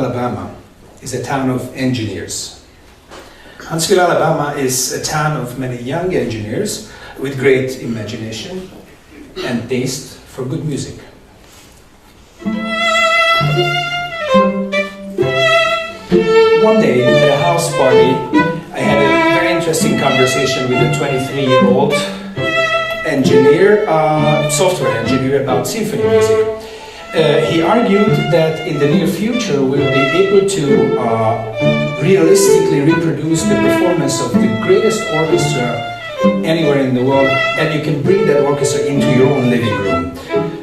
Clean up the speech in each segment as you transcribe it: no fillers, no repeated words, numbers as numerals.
Alabama is a town of engineers. Huntsville, Alabama is a town of many young engineers with great imagination and taste for good music. One day at a house party, I had a very interesting conversation with a 23-year-old engineer, software engineer, about symphony music. He argued that in the near future we'll be able to realistically reproduce the performance of the greatest orchestra anywhere in the world, and you can bring that orchestra into your own living room.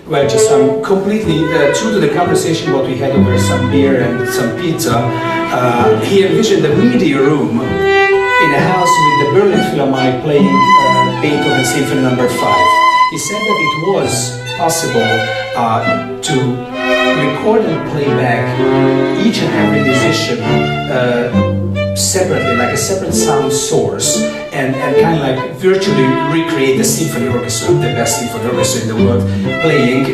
Well, just completely true to the conversation what we had over some beer and some pizza. He envisioned a media room in a house with the Berlin Philharmonic playing Beethoven Symphony No. 5. He said that it was possible to record and play back each and every musician separately, like a separate sound source, and kind of like virtually recreate the symphony orchestra, the best symphony orchestra in the world, playing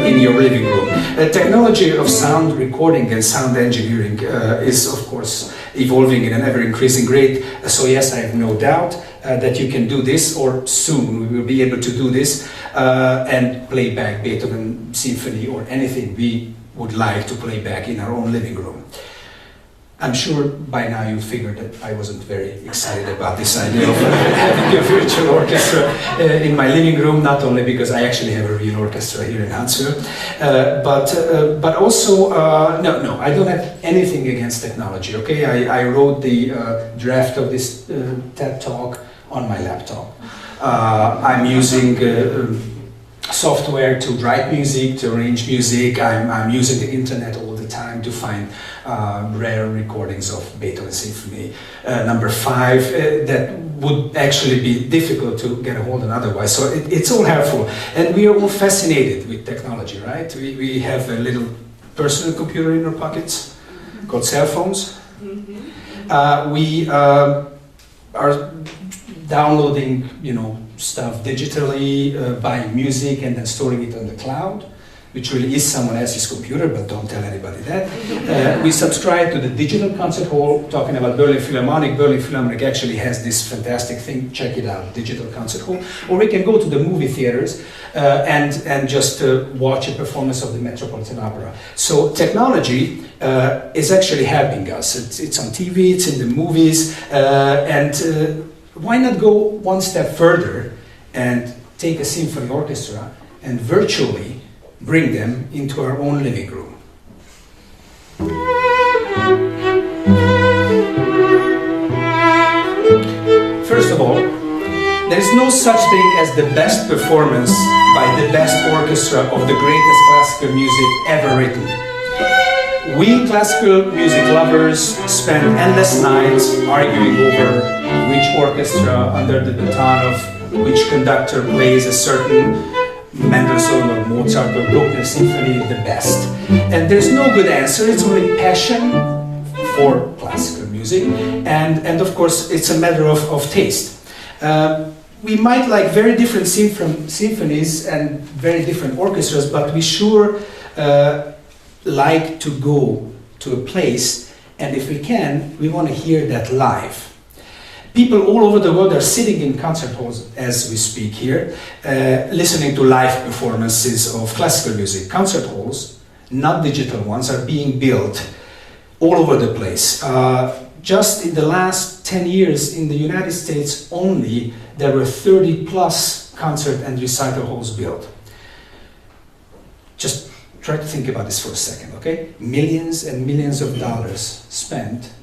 in your living room. Technology of sound recording and sound engineering is, of course, evolving in an ever-increasing rate. So yes, I have no doubt that you can do this, or soon we will be able to do this, and play back Beethoven Symphony or anything we would like to play back in our own living room. I'm sure by now you figured that I wasn't very excited about this idea of having a virtual orchestra in my living room, not only because I actually have a real orchestra here in Huntsville, but also, no, I don't have anything against technology, okay? I wrote the draft of this TED Talk on my laptop. I'm using software to write music, to arrange music. I'm using the internet all the time to find rare recordings of Beethoven Symphony No. 5 that would actually be difficult to get a hold of otherwise. So it's all helpful. And we are all fascinated with technology, right? We have a little personal computer in our pockets called cell phones. We are downloading, stuff digitally, buying music and then storing it on the cloud, which really is someone else's computer, but don't tell anybody that. We subscribe to the digital concert hall, talking about Berlin Philharmonic. Berlin Philharmonic actually has this fantastic thing, check it out, digital concert hall. Or we can go to the movie theaters and just watch a performance of the Metropolitan Opera. So technology is actually helping us. It's on TV, it's in the movies, and why not go one step further and take a symphony orchestra and virtually bring them into our own living room? First of all, there is no such thing as the best performance by the best orchestra of the greatest classical music ever written. We classical music lovers spend endless nights arguing over which orchestra under the baton of which conductor plays a certain Mendelssohn or Mozart or Bruckner symphony the best. And there's no good answer, it's only passion for classical music, and of course it's a matter of taste. We might like very different symphonies and very different orchestras, but we sure like to go to a place, and if we can, we want to hear that live. People all over the world are sitting in concert halls as we speak here, listening to live performances of classical music. Concert halls, not digital ones, are being built all over the place. Just in the last 10 years in the United States only, there were 30 plus concert and recital halls built. Just try to think about this for a second, okay? Millions and millions of dollars spent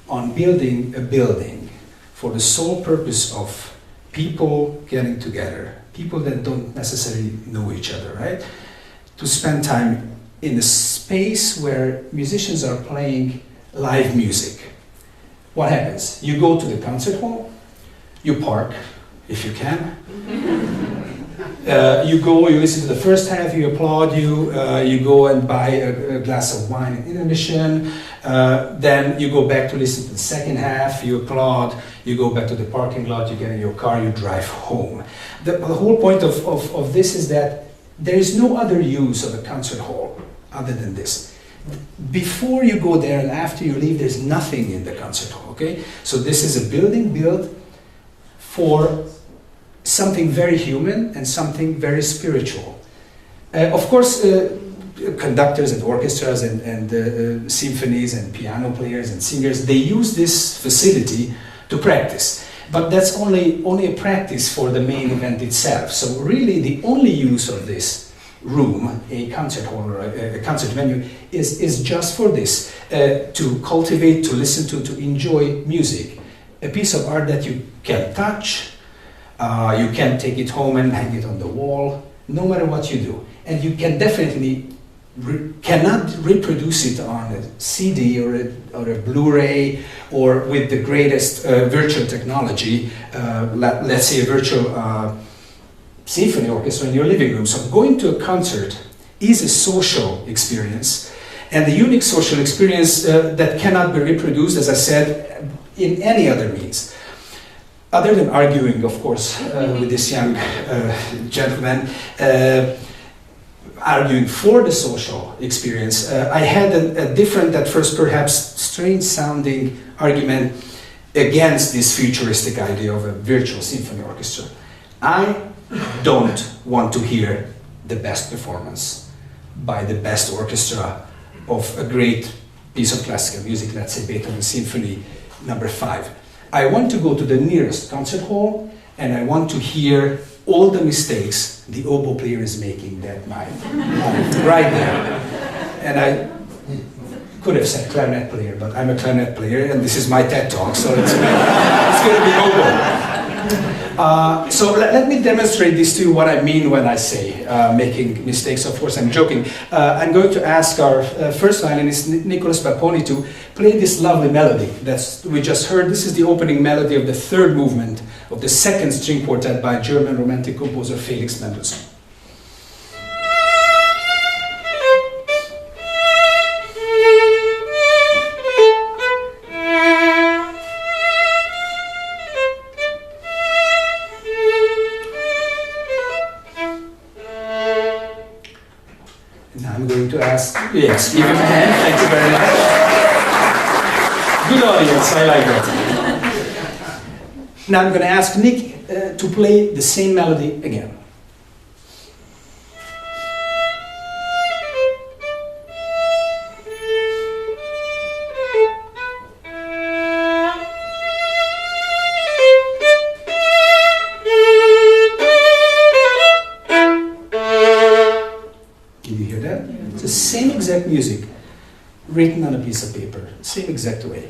on building a building for the sole purpose of people getting together, people that don't necessarily know each other, right? To spend time in a space where musicians are playing live music. What happens? You go to the concert hall, you park, if you can. You go, you listen to the first half, you applaud, you go and buy a glass of wine in intermission, then you go back to listen to the second half, you applaud, you go back to the parking lot, you get in your car, you drive home. The whole point of this is that there is no other use of a concert hall other than this. before you go there and after you leave, there's nothing in the concert hall, okay? So this is a building built for something very human and something very spiritual. Of course, conductors and orchestras and symphonies and piano players and singers, they use this facility to practice. But that's only a practice for the main event itself. So really the only use of this room, a concert hall or a concert venue, is just for this, to cultivate, to listen to enjoy music. A piece of art that you can touch, you can take it home and hang it on the wall, no matter what you do. And you can definitely cannot reproduce it on a CD or a Blu-ray or with the greatest virtual technology, let's say a virtual symphony orchestra in your living room. So going to a concert is a social experience, and the unique social experience that cannot be reproduced, as I said, in any other means. Other than arguing, of course, with this young gentleman, arguing for the social experience, I had a different, at first perhaps strange sounding argument against this futuristic idea of a virtual symphony orchestra. I don't want to hear the best performance by the best orchestra of a great piece of classical music, let's say Beethoven Symphony No. 5. I want to go to the nearest concert hall and I want to hear all the mistakes the oboe player is making that night, right there. And I could have said clarinet player, but I'm a clarinet player and this is my TED Talk, so it's going to be oboe. So let me demonstrate this to you, what I mean when I say making mistakes. Of course, I'm joking. I'm going to ask our first violinist, Nicholas Papponi, to play this lovely melody that we just heard. This is the opening melody of the third movement of the second string quartet by German Romantic composer Felix Mendelssohn. Yes, give him a hand, thank you very much. Good audience, I like that. Now I'm going to ask Nick to play the same melody again. Music written on a piece of paper, same exact way.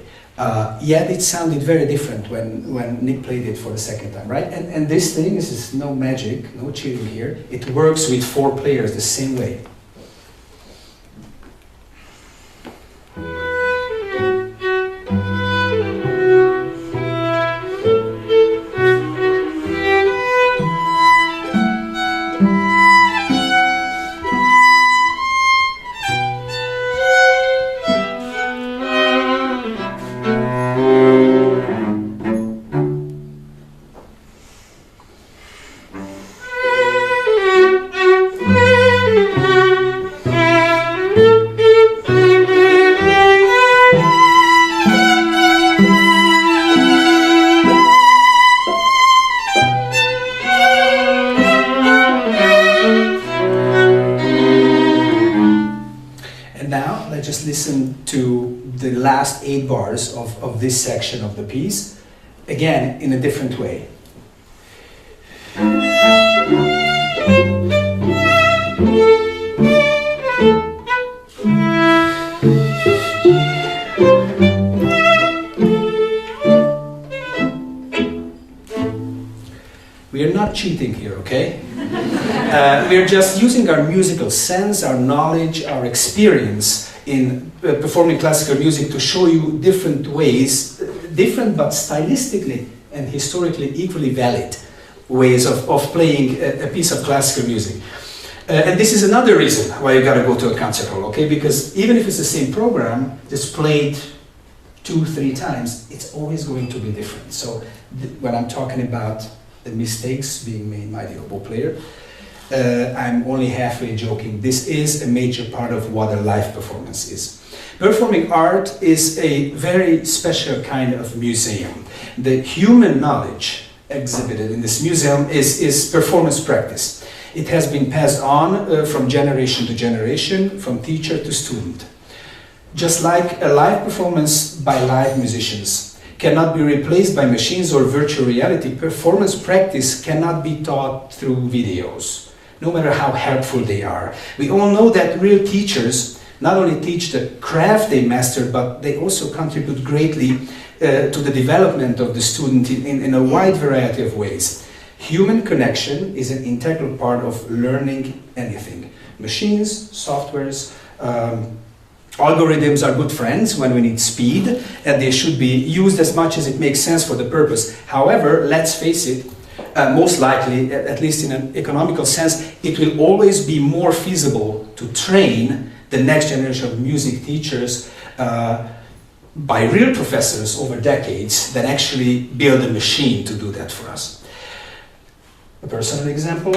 Yet it sounded very different when Nick played it for the second time, right? And this thing, this is no magic, no cheating here. It works with 4 players the same way. Listen to the last 8 bars of this section of the piece, again in a different way. We are not cheating here, okay? We are just using our musical sense, our knowledge, our experience in performing classical music to show you different ways, different but stylistically and historically equally valid ways of playing a piece of classical music. And this is another reason why you gotta go to a concert hall, okay? Because even if it's the same program, it's played 2-3 times, it's always going to be different. So when I'm talking about the mistakes being made by the oboe player, I'm only halfway joking. This is a major part of what a live performance is. Performing art is a very special kind of museum. The human knowledge exhibited in this museum is performance practice. It has been passed on from generation to generation, from teacher to student. Just like a live performance by live musicians cannot be replaced by machines or virtual reality, performance practice cannot be taught through videos, no matter how helpful they are. We all know that real teachers not only teach the craft they master, but they also contribute greatly to the development of the student in a wide variety of ways. Human connection is an integral part of learning anything. Machines, softwares, algorithms are good friends when we need speed, and they should be used as much as it makes sense for the purpose. However, let's face it, most likely, at least in an economical sense, it will always be more feasible to train the next generation of music teachers by real professors over decades than actually build a machine to do that for us. A personal example,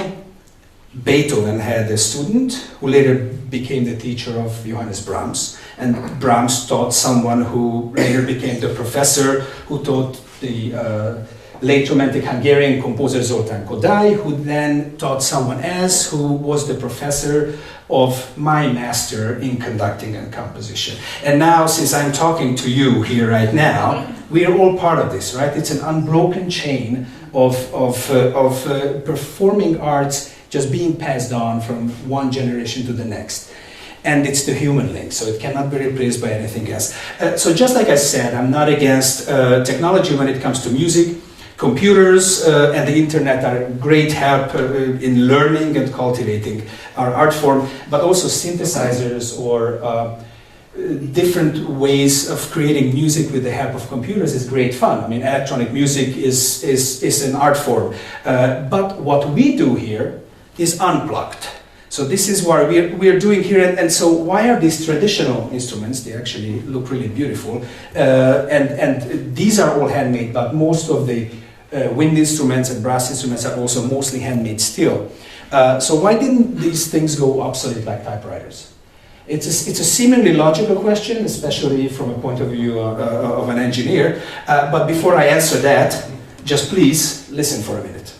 Beethoven had a student who later became the teacher of Johannes Brahms, and Brahms taught someone who later became the professor who taught the late Romantic Hungarian composer Zoltán Kodály, who then taught someone else who was the professor of my master in conducting and composition. And now, since I'm talking to you here right now, we are all part of this, right? It's an unbroken chain of performing arts just being passed on from one generation to the next. And it's the human link, so it cannot be replaced by anything else. So just like I said, I'm not against technology when it comes to music. Computers and the internet are great help in learning and cultivating our art form, but also synthesizers or different ways of creating music with the help of computers is great fun. I mean, electronic music is an art form. But what we do here is unplugged. So this is what we're doing here. And so why are these traditional instruments? They actually look really beautiful. And these are all handmade, but most of the wind instruments and brass instruments are also mostly handmade still. So why didn't these things go obsolete like typewriters? It's a seemingly logical question, especially from a point of view of an engineer. But before I answer that, just please listen for a minute.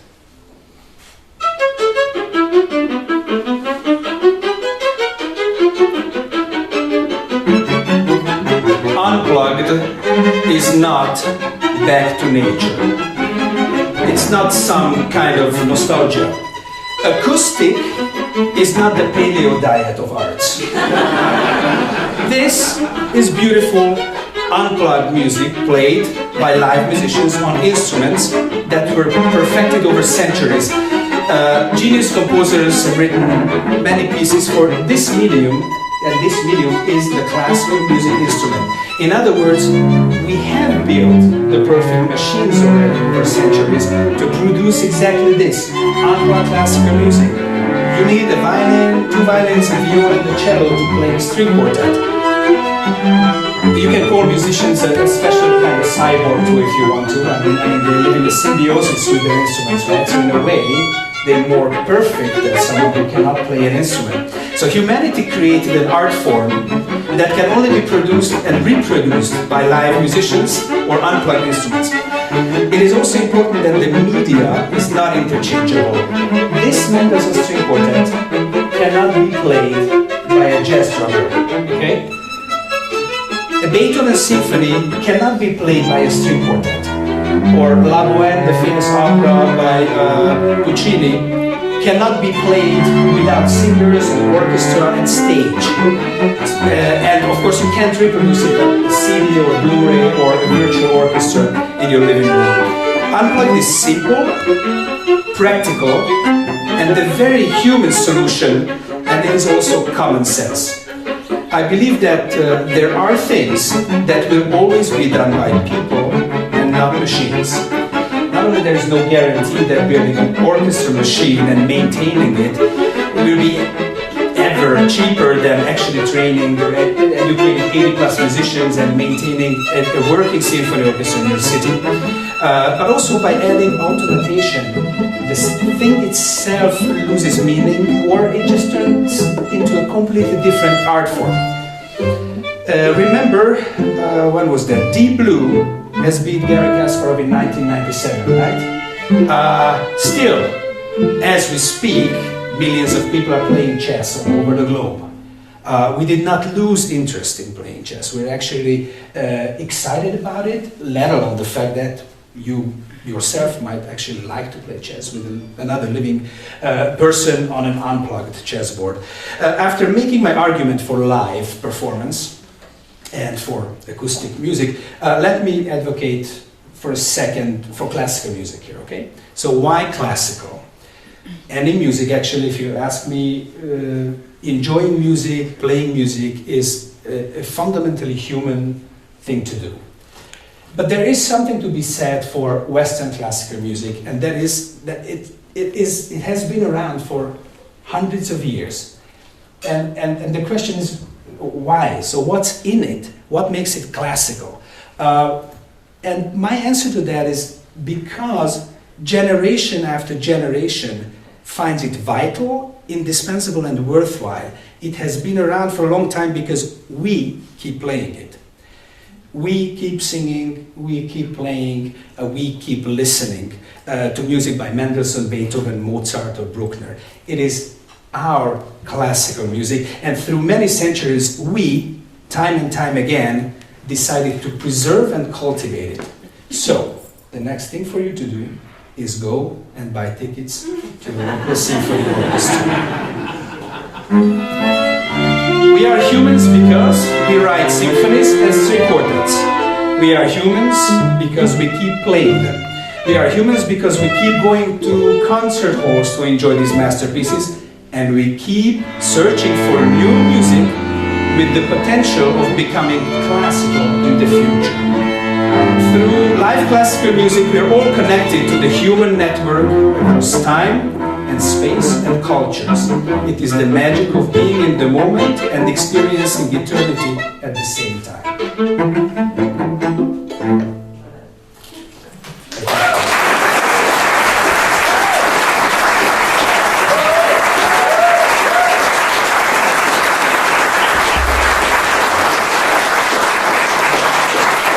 Unplugged is not back to nature. It's not some kind of nostalgia. Acoustic is not the paleo diet of arts. This is beautiful, unplugged music played by live musicians on instruments that were perfected over centuries. Genius composers have written many pieces for this medium, and this medium is the classical music instrument. In other words, we have built the perfect machines already over centuries to produce exactly this, unplugged classical music. You need a violin, two violins, a viola, and a cello to play a string quartet. You can call musicians a special kind of cyborg too if you want to. I mean they're living a symbiosis with their instruments, right? So in a way, they're more perfect than someone who cannot play an instrument. So humanity created an art form that can only be produced and reproduced by live musicians or unplugged instruments. It is also important that the media is not interchangeable. This Mendelssohn string quartet cannot be played by a jazz drummer, okay? A Beethoven symphony cannot be played by a string quartet. Or La Bohème, the famous opera by Puccini, cannot be played without singers and orchestra and stage. And of course you can't reproduce it on a CD or a Blu-ray or a virtual orchestra in your living room. Unplugged is simple, practical, and a very human solution, and it is also common sense. I believe that there are things that will always be done by people and not machines. Not only there is no guarantee that building an orchestra machine and maintaining it will be ever cheaper than actually training or educating 80 plus musicians and maintaining a working symphony orchestra in your city, but also by adding automation this thing itself loses meaning, or it just turns into a completely different art form. Remember, when was that? Deep Blue has beat Garry Kasparov in 1997, right? Still, as we speak, millions of people are playing chess all over the globe. We did not lose interest in playing chess. We're actually excited about it, let alone the fact that you yourself might actually like to play chess with another living person on an unplugged chessboard. After making my argument for live performance and for acoustic music, let me advocate for a second for classical music here, okay? So why classical? And in music, actually, if you ask me, enjoying music, playing music is a fundamentally human thing to do. But there is something to be said for Western classical music, and that is that it has been around for hundreds of years. And the question is, why? So what's in it? What makes it classical? And my answer to that is because generation after generation finds it vital, indispensable, and worthwhile. It has been around for a long time because we keep playing it. We keep singing, we keep playing, we keep listening to music by Mendelssohn, Beethoven, Mozart, or Bruckner. It is our classical music, and through many centuries, we, time and time again, decided to preserve and cultivate it. So, the next thing for you to do is go and buy tickets to the local symphony orchestra. We are humans because we write symphonies and string quartets. We are humans because we keep playing them. We are humans because we keep going to concert halls to enjoy these masterpieces, and we keep searching for new music with the potential of becoming classical in the future. Through live classical music, we are all connected to the human network across time and space and cultures. It is the magic of being in the moment and experiencing eternity at the same time.